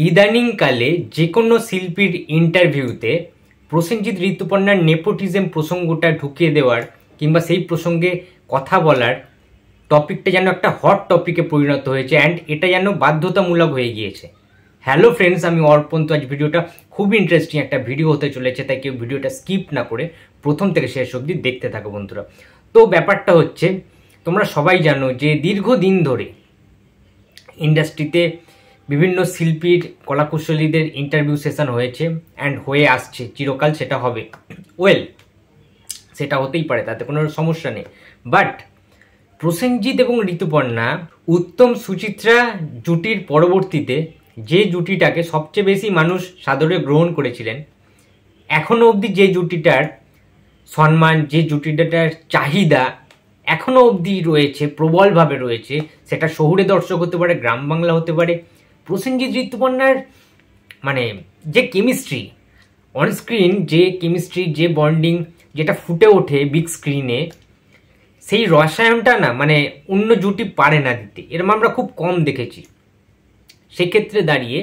ইদানিংকালে যে কোনো শিল্পীর ইন্টারভিউতে প্রসেনজিৎ ঋতুপর্ণার নেপোটিজম প্রসঙ্গটা ঢুকিয়ে দেওয়ার কিংবা সেই প্রসঙ্গে কথা বলার টপিকটা যেন একটা হট টপিকে পরিণত হয়েছে অ্যান্ড এটা যেন বাধ্যতামূলক হয়ে গিয়েছে। হ্যালো ফ্রেন্ডস, আমি অর্পণ। তো আজ ভিডিওটা খুব ইন্টারেস্টিং একটা ভিডিও হতে চলেছে, তাই কেউ ভিডিওটা স্কিপ না করে প্রথম থেকে শেষ অবধি দেখতে থাকো বন্ধুরা। তো ব্যাপারটা হচ্ছে, তোমরা সবাই জানো যে দীর্ঘদিন ধরে ইন্ডাস্ট্রিতে বিভিন্ন শিল্পীর কলাকুশলীদের ইন্টারভিউ সেশন হয়েছে অ্যান্ড হয়ে আসছে, চিরকাল সেটা হবে। সেটা হতেই পারে, তাতে কোনো সমস্যা নেই। বাট প্রসেনজিৎ এবং ঋতুপর্ণা উত্তম সুচিত্রা জুটির পরবর্তীতে যে জুটিটাকে সবচেয়ে বেশি মানুষ সাদরে গ্রহণ করেছিলেন, এখনও অবধি যে জুটিটার সম্মান, যে জুটিটার চাহিদা এখনও অবধি রয়েছে, প্রবলভাবে রয়েছে, সেটা শহুরে দর্শক হতে পারে, গ্রাম বাংলা হতে পারে, প্রসেনজিৎ ঋতুপর্ণার মানে যে কেমিস্ট্রি অনস্ক্রিন, যে কেমিস্ট্রি, যে বন্ডিং যেটা ফুটে ওঠে বিগ স্ক্রিনে, সেই রসায়নটা না মানে অন্য জুটি পারে না দিতে। এরকম আমরা খুব কম দেখেছি। সেক্ষেত্রে দাঁড়িয়ে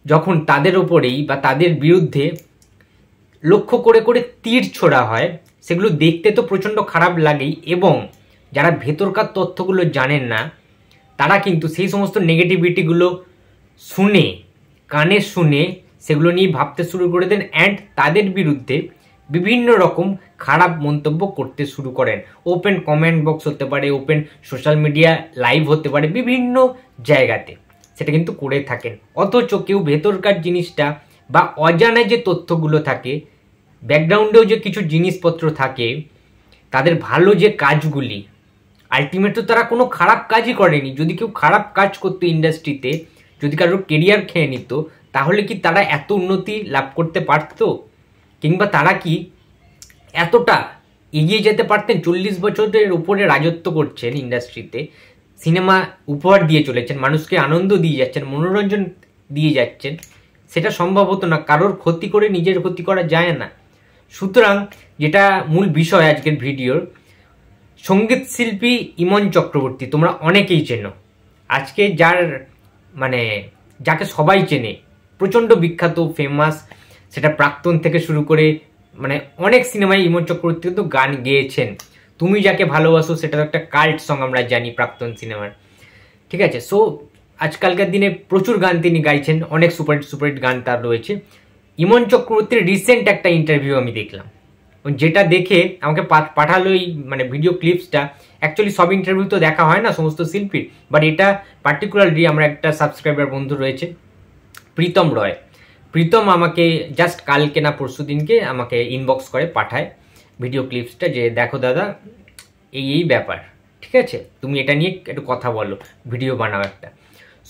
যখন তাদের ওপরেই বা তাদের বিরুদ্ধে লক্ষ্য করে করে তীর ছোড়া হয়, সেগুলো দেখতে তো প্রচণ্ড খারাপ লাগেই, এবং যারা ভেতরকার তথ্যগুলো জানেন না তারা কিন্তু সেই সমস্ত নেগেটিভিটিগুলো শুনে, কানে শুনে সেগুলো নিয়ে ভাবতে শুরু করে দেন অ্যান্ড তাদের বিরুদ্ধে বিভিন্ন রকম খারাপ মন্তব্য করতে শুরু করেন। ওপেন কমেন্ট বক্স হতে পারে, ওপেন সোশ্যাল মিডিয়া লাইভ হতে পারে, বিভিন্ন জায়গাতে সেটা কিন্তু করে থাকেন। অথচ কেউ ভেতরকার জিনিসটা বা অজানা যে তথ্যগুলো থাকে, ব্যাকগ্রাউন্ডেও যে কিছু জিনিসপত্র থাকে, তাদের ভালো যে কাজগুলি, আলটিমেট তো তারা কোনো খারাপ কাজই করেনি। যদি কেউ খারাপ কাজ করতো ইন্ডাস্ট্রিতে, যদি কারোর কেরিয়ার খেয়ে নিত, তাহলে কি তারা এত উন্নতি লাভ করতে পারতো? কিংবা তারা কি এতটা এগিয়ে যেতে পারতেন? 40 বছরের উপরে রাজত্ব করছেন ইন্ডাস্ট্রিতে, সিনেমা উপহার দিয়ে চলেছেন, মানুষকে আনন্দ দিয়ে যাচ্ছেন, মনোরঞ্জন দিয়ে যাচ্ছেন, সেটা সম্ভব হতো না। কারোর ক্ষতি করে নিজের ক্ষতি করা যায় না। সুতরাং যেটা মূল বিষয় আজকের ভিডিওর, সঙ্গীত শিল্পী ইমন চক্রবর্তী তোমরা অনেকেই চেনো। আজকে যাকে সবাই চেনে, প্রচণ্ড বিখ্যাত, ফেমাস, সেটা প্রাক্তন থেকে শুরু করে অনেক সিনেমায় ইমন চক্রবর্তী কিন্তু গান গেয়েছেন। তুমি যাকে ভালোবাসো সেটা একটা কাল্ট সং, আমরা জানি প্রাক্তন সিনেমার, ঠিক আছে। সো আজকালকার দিনে প্রচুর গান তিনি গাইছেন, অনেক সুপারহিট গান তার রয়েছে। ইমন চক্রবর্তীর রিসেন্ট একটা ইন্টারভিউ আমি দেখলাম, যেটা দেখে আমাকে পাঠালো এই ভিডিও ক্লিপসটা। অ্যাকচুয়ালি সব ইন্টারভিউ তো দেখা হয় না সমস্ত শিল্পীর, বাট এটা পার্টিকুলারলি আমার একটা সাবস্ক্রাইবার বন্ধু রয়েছে, প্রীতম রয়। প্রীতম আমাকে জাস্ট কালকে না পরশু দিনকে আমাকে ইনবক্স করে পাঠায় ভিডিও ক্লিপসটা, যে দেখো দাদা এই ব্যাপার, ঠিক আছে, তুমি এটা নিয়ে একটু কথা বলো, ভিডিও বানাও একটা।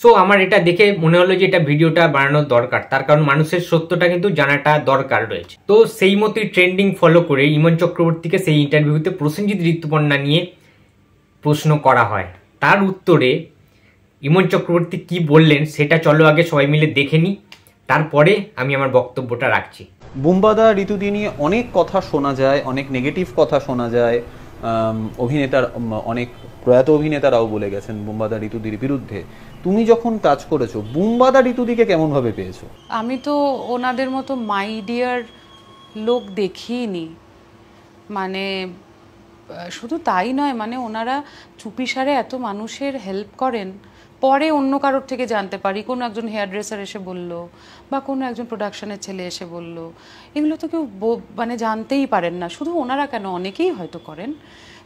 সো আমার এটা দেখে মনে হলো যে এটা ভিডিওটা বানানোর দরকার, তার কারণ মানুষের সত্যটা কিন্তু জানাটা দরকার রয়েছে। তো সেই মতোই ট্রেন্ডিং ফলো করে ইমন চক্রবর্তীকে সেই ইন্টারভিউতে প্রসেনজিৎ ঋতুপর্ণা নিয়ে প্রশ্ন করা হয়। তার উত্তরে ইমন চক্রবর্তী কি বললেন সেটা চলো আগে সবাই মিলে দেখে নিই, তারপরে আমি আমার বক্তব্যটা রাখছি। বুম্বাদা ঋতুদি নিয়ে অনেক কথা শোনা যায়, অনেক নেগেটিভ কথা শোনা যায়। অভিনেতার অনেক প্রয়াত অভিনেতারাও বলে গেছেন বুম্বাদা ঋতুদির বিরুদ্ধে। তুমি যখন কাজ করেছো, বুম্বাদা ঋতুদিকে কেমন ভাবে পেয়েছো? আমি তো ওনাদের মতো মাই ডিয়ার লোক দেখিনি। শুধু তাই নয়, ওনারা চুপিসারে এত মানুষের হেল্প করেন। পরে অন্য কারোর থেকে জানতে পারি, কোনো একজন হেয়ার ড্রেসার এসে বলল বা কোনো একজন প্রোডাকশনের ছেলে এসে বলল। এগুলো তো কেউ জানতেই পারেন না। শুধু ওনারা কেন, অনেকেই হয়তো করেন,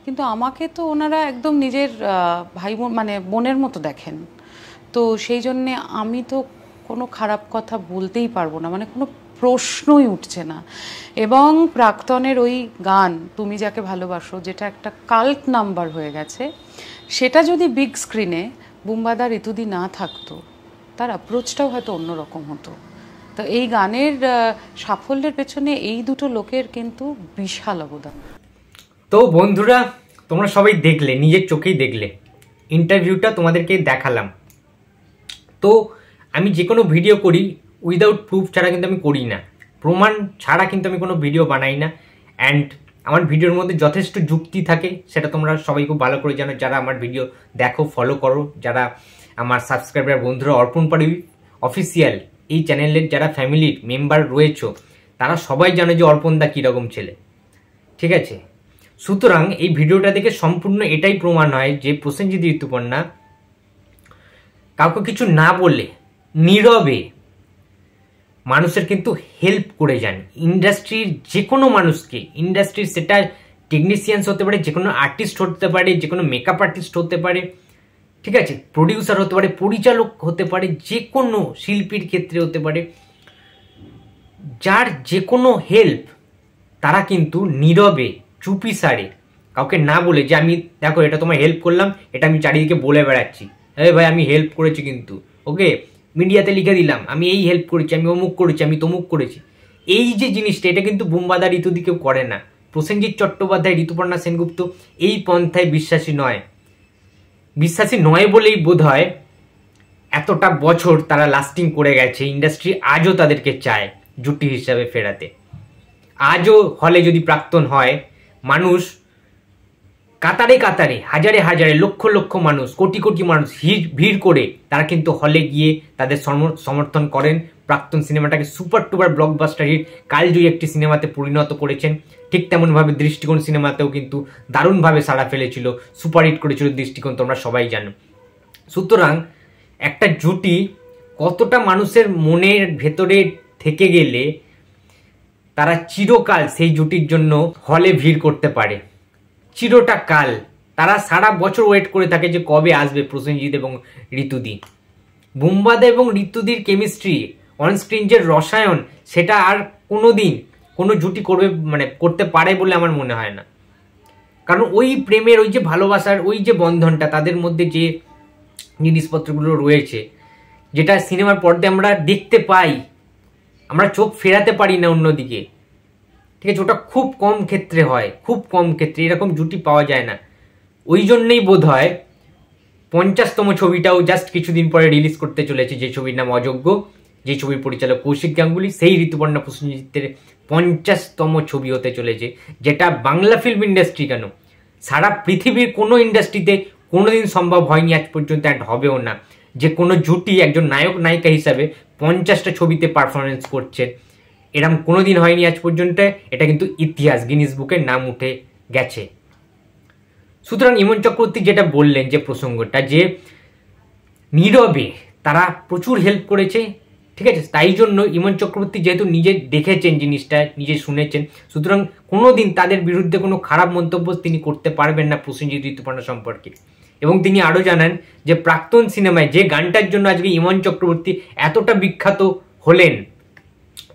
কিন্তু আমাকে তো ওনারা একদম নিজের ভাই বোন বোনের মতো দেখেন। তো সেই জন্যে আমি তো কোনো খারাপ কথা বলতেই পারবো না, কোনো প্রশ্নই উঠছে না। এবং প্রাক্তনের ওই গান তুমি যাকে ভালোবাসো, যেটা একটা কাল্ট নাম্বার হয়ে গেছে, সেটা যদি বিগ স্ক্রিনে বুম্বাদা ঋতুদি না থাকতো, তার অ্যাপ্রোচটাও হয়তো অন্যরকম হতো। তো এই গানের সাফল্যের পেছনে এই দুটো লোকের কিন্তু বিশাল অবদান। তো বন্ধুরা, তোমরা সবাই দেখলে, নিজের চোখেই দেখলে, ইন্টারভিউটা তোমাদেরকে দেখালাম। তো আমি যে কোনো ভিডিও করি উইদাউট প্রুফ ছাড়া কিন্তু আমি করি না, প্রমাণ ছাড়া কিন্তু আমি কোনো ভিডিও বানাই না। অ্যান্ড আমার ভিডিওর মধ্যে যথেষ্ট যুক্তি থাকে, সেটা তোমরা সবাই খুব ভালো করে জানো, যারা আমার ভিডিও দেখো, ফলো করো, যারা আমার সাবস্ক্রাইবার বন্ধুরা, অর্পণ পাড়ি অফিসিয়াল এই চ্যানেলের যারা ফ্যামিলির মেম্বার রয়েছে তারা সবাই জানে যে অর্পণদা কীরকম ছেলে, ঠিক আছে। সুতরাং এই ভিডিওটা দেখে সম্পূর্ণ এটাই প্রমাণ হয় যে প্রসেনজিৎ ঋতুপর্ণা কাউকে কিছু না বলে নীরবে মানুষের কিন্তু হেল্প করে যান। ইন্ডাস্ট্রির যে কোনো মানুষকে, ইন্ডাস্ট্রির সেটা টেকনিশিয়ানস হতে পারে, যে কোনো আর্টিস্ট হতে পারে, যে কোনো মেকআপ আর্টিস্ট হতে পারে, ঠিক আছে, প্রডিউসার হতে পারে, পরিচালক হতে পারে, যে কোনো শিল্পীর ক্ষেত্রে হতে পারে, যার যে কোনো হেল্প তারা কিন্তু নীরবে চুপি সারে কাউকে না বলে যে আমি দেখো এটা তোমার হেল্প করলাম, এটা আমি চারিদিকে বলে বেড়াচ্ছি, ভাই আমি হেল্প করেছি, কিন্তু ওকে মিডিয়াতে লিখে দিলাম আমি এই হেল্প করেছি, আমি অমুক করেছি, আমি তমুক করেছি, এই যে জিনিসটা এটা কিন্তু বুম্বাদা ঋতুদি কেউ করে না। প্রসেনজিৎ চট্টোপাধ্যায়, ঋতুপর্ণা সেনগুপ্ত এই পন্থায় বিশ্বাসী নয় বলেই বোধ হয় এতটা বছর তারা লাস্টিং করে গেছে। ইন্ডাস্ট্রি আজও তাদেরকে চায় জুটি হিসাবে ফেরাতে। আজও হলে যদি প্রাক্তন হয়, মানুষ কাতারে কাতারে, হাজারে হাজারে, লক্ষ লক্ষ মানুষ, কোটি কোটি মানুষ ভিড় করে তারা কিন্তু হলে গিয়ে তাদের সমর্থন করেন। প্রাক্তন সিনেমাটাকে সুপার টুপার ব্লকবাস্টার হিট কালজয়ী একটি সিনেমাতে পরিণত করেছেন। ঠিক তেমনভাবে দৃষ্টিকোণ সিনেমাতেও কিন্তু দারুণভাবে সাড়া ফেলেছিল, সুপারহিট করেছিল দৃষ্টিকোণ, তোমরা সবাই জানো। সুতরাং একটা জুটি কতটা মানুষের মনের ভেতরে থেকে গেলে তারা চিরকাল সেই জুটির জন্য হলে ভিড় করতে পারে, চিরটা কাল তারা সারা বছর ওয়েট করে থাকে যে কবে আসবে প্রসেনজিৎ এবং ঋতুদি। বুম্বাদা এবং ঋতুদির কেমিস্ট্রি, অনস্ক্রিন যে রসায়ন, সেটা আর কোনোদিন কোনো জুটি করতে পারে বলে আমার মনে হয় না। কারণ ওই প্রেমের, ওই যে ভালোবাসার, ওই যে বন্ধনটা তাদের মধ্যে, যে জিনিসপত্রগুলো রয়েছে, যেটা সিনেমার পর্দায় আমরা দেখতে পাই, আমরা চোখ ফেরাতে পারি না অন্যদিকে, ঠিক আছে, ওটা খুব কম ক্ষেত্রে হয়, খুব কম ক্ষেত্রে এরকম জুটি পাওয়া যায় না। ওই জন্যেই বোধ হয় 50তম ছবিটাও জাস্ট কিছুদিন পরে রিলিজ করতে চলেছে, যে ছবির নাম অযোগ্য, যে ছবির পরিচালক কৌশিক গাঙ্গুলি, সেই ঋতুপর্ণা প্রসেনজিতের 50তম ছবি হতে চলেছে, যেটা বাংলা ফিল্ম ইন্ডাস্ট্রি কেন সারা পৃথিবীর কোনো ইন্ডাস্ট্রিতে কোনোদিন সম্ভব হয়নি আজ পর্যন্ত, অ্যান্ড হবেও না, যে কোনো জুটি একজন নায়ক নায়িকা হিসাবে 50টা ছবিতে পারফরমেন্স করছে, এরকম কোনোদিন হয়নি আজ পর্যন্ত। এটা কিন্তু ইতিহাস, গিনিস বুকের নাম উঠে গেছে। সুতরাং ইমন চক্রবর্তী যেটা বললেন, যে প্রসঙ্গটা, যে নীরবে তারা প্রচুর হেল্প করেছে, ঠিক আছে, তাই জন্য ইমন চক্রবর্তী যেহেতু নিজে দেখেছেন জিনিসটা, নিজে শুনেছেন, সুতরাং কোনোদিন তাদের বিরুদ্ধে কোনো খারাপ মন্তব্য তিনি করতে পারবেন না প্রসেনজিৎ ঋতুপর্ণা সম্পর্কে। এবং তিনি আরও জানান যে প্রাক্তন সিনেমায় যে গানটার জন্য আজকে ইমন চক্রবর্তী এতটা বিখ্যাত হলেন,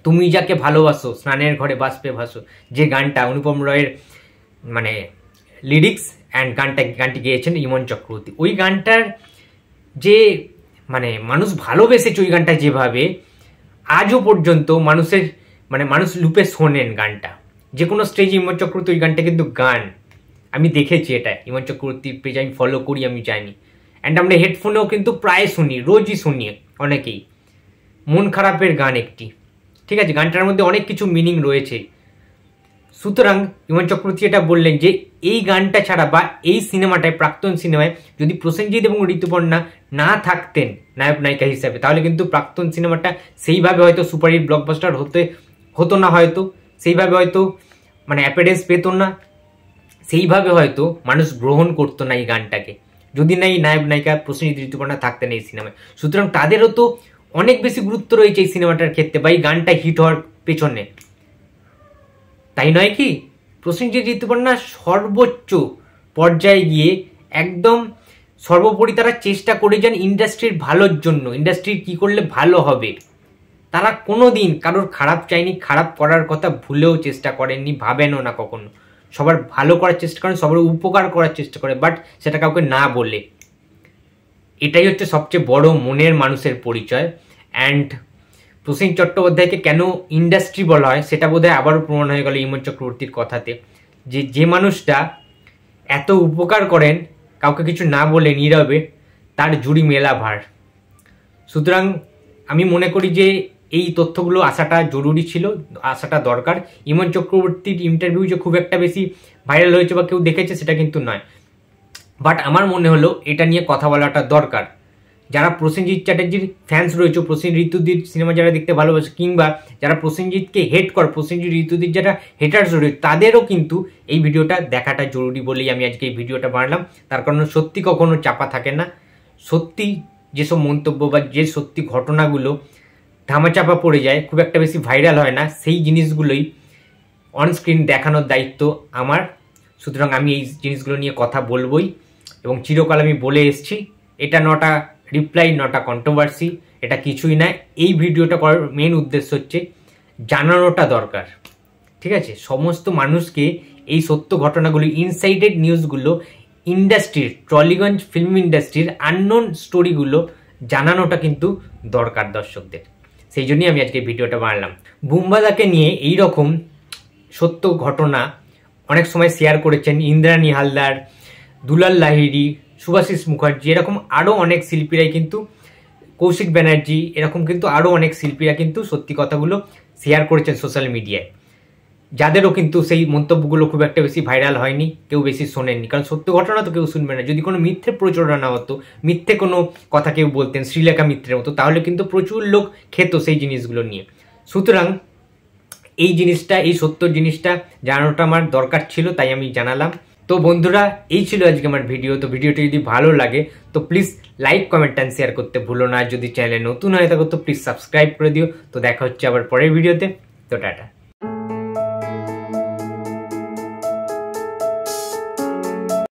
তুমি যাকে ভালোবাসো স্নানের ঘরে বাষ্পে ভাসো, যে গানটা অনুপম রয়ের লিরিক্স অ্যান্ড গানটি গেয়েছেন ইমন চক্রবর্তী, ওই গানটার যে মানুষ ভালোবেসেছে ওই গানটা, যেভাবে আজও পর্যন্ত মানুষ লুপে শোনেন গানটা, যে কোনো স্টেজে ইমন চক্রবর্তী ওই গানটা কিন্তু গান, আমি দেখেছি, এটা ইমন চক্রবর্তীর পেজ আমি ফলো করি, আমি জানি, অ্যান্ড আমরা হেডফোনেও কিন্তু প্রায় শুনি, রোজই শুনি অনেকেই। মন খারাপের গান একটি, ঠিক আছে, গানটার মধ্যে অনেক কিছু মিনিং রয়েছে। সুতরাং ইমন চক্রবর্তী এটা বললেন যে এই গানটা ছাড়া বা এই সিনেমাটায়, প্রাক্তন সিনেমায় যদি প্রসেনজিৎ এবং ঋতুপর্ণা না থাকতেন নায়ক নায়িকা হিসাবে, তাহলে কিন্তু প্রাক্তন সিনেমাটা সেইভাবে হয়তো সুপারহিট ব্লকবাস্টার হতো না, হয়তো সেইভাবে হয়তো অ্যাপিয়ারেন্স পেত না, সেইভাবে হয়তো মানুষ গ্রহণ করতো না এই গানটাকে, যদি না এই নায়ক নায়িকা প্রসেনজিৎ ঋতুপর্ণা থাকতেন এই সিনেমায়। সুতরাং তাদেরও তো অনেক বেশি গুরুত্ব রয়েছে এই সিনেমাটার ক্ষেত্রে বা এই গানটা হিট হওয়ার পেছনে, তাই নয় কি? প্রসেনজিৎ ঋতুপর্ণা সর্বোচ্চ পর্যায়ে গিয়ে একদম সর্বোপরি তারা চেষ্টা করে যান ইন্ডাস্ট্রির ভালোর জন্য, ইন্ডাস্ট্রির কি করলে ভালো হবে। তারা কোনোদিন কারোর খারাপ চায়নি, খারাপ করার কথা ভুলেও চেষ্টা করেননি, ভাবেনও না কখনো। সবার ভালো করার চেষ্টা করেন, সবার উপকার করার চেষ্টা করে, বাট সেটা কাউকে না বলে। এটাই হচ্ছে সবচেয়ে বড় মনের মানুষের পরিচয়। অ্যান্ড প্রসেনজিৎ চট্টোপাধ্যায়কে কেন ইন্ডাস্ট্রি বলা হয় সেটা বোধহয় আবারও প্রমাণ হয়ে গেল ইমন চক্রবর্তীর কথাতে, যে মানুষটা এত উপকার করেন কাউকে কিছু না বলে নীরবে, তার জুড়ি মেলা ভার। সুতরাং আমি মনে করি যে এই তথ্যগুলো আসাটা জরুরি ছিল, আসাটা দরকার। ইমন চক্রবর্তীর ইন্টারভিউ যে খুব একটা বেশি ভাইরাল হয়েছে বা কেউ দেখেছে সেটা কিন্তু নয়, বাট আমার মনে হলো এটা নিয়ে কথা বলাটা দরকার, যারা প্রসেনজিৎ চ্যাটার্জির ফ্যান্স রয়েছে, প্রসেনজিৎ ঋতুদির সিনেমা যারা দেখতে ভালোবাসে, কিংবা যারা প্রসেনজিৎকে হেট করে, প্রসেনজিৎ ঋতুদির যারা হেটার্স রয়েছে, তাদেরও কিন্তু এই ভিডিওটা দেখাটা জরুরি বলেই আমি আজকে এই ভিডিওটা বানালাম। তার কারণ সত্যি কখনো চাপা থাকে না, সত্যি যেসব মন্তব্য বা যে সত্যি ঘটনাগুলো ধামাচাপা পড়ে যায়, খুব একটা বেশি ভাইরাল হয় না, সেই জিনিসগুলোই অনস্ক্রিন দেখানোর দায়িত্ব আমার। সুতরাং আমি এই জিনিসগুলো নিয়ে কথা বলবই, এবং চিরকাল আমি বলে এসেছি, এটা নটা রিপ্লাই, নটা কন্ট্রোভার্সি, এটা কিছুই না। এই ভিডিওটা করার মেন উদ্দেশ্য হচ্ছে জানানোটা দরকার, ঠিক আছে? সমস্ত মানুষকে এই সত্য ঘটনাগুলো, ইনসাইডেড নিউজগুলো, ইন্ডাস্ট্রির, টলিগঞ্জ ফিল্ম ইন্ডাস্ট্রির আননোন স্টোরিগুলো জানানোটা কিন্তু দরকার দর্শকদের। সেই জন্যই আমি আজকে ভিডিওটা বানালাম। বুম্বাদাকে নিয়ে এই রকম সত্য ঘটনা অনেক সময় শেয়ার করেছেন ইন্দ্রাণী হালদার, দুলাল লাহিড়ী, শুভাশিস মুখার্জি, এরকম আরও অনেক শিল্পীরাই কিন্তু, কৌশিক ব্যানার্জি, এরকম কিন্তু আরও অনেক শিল্পীরা কিন্তু সত্যি কথাগুলো শেয়ার করেছেন সোশ্যাল মিডিয়ায়, যাদেরও কিন্তু সেই মন্তব্যগুলো খুব একটা বেশি ভাইরাল হয়নি, কেউ বেশি শোনেননি। কারণ সত্য ঘটনা তো কেউ শুনবে না। যদি কোনো মিথ্যে প্রচারণা হতো, মিথ্যে কোনো কথা কেউ বলতেন, শ্রীলেখা মিত্রের মতো, তাহলে কিন্তু প্রচুর লোক খেত সেই জিনিসগুলো নিয়ে। সুতরাং এই জিনিসটা, এই সত্য জিনিসটা জানানোটা আমার দরকার ছিল, তাই আমি জানালাম। তো বন্ধুরা, এই ছিল আজকে আমার ভিডিও। তো ভিডিওটি যদি ভালো লাগে তো please like, comment and share করতে ভুলো না। যদি চ্যানেলে নতুন হয়ে থাকো তো প্লিজ সাবস্ক্রাইব করে দিও। তো দেখা হচ্ছে আবার পরের ভিডিওতে। তো টাটা।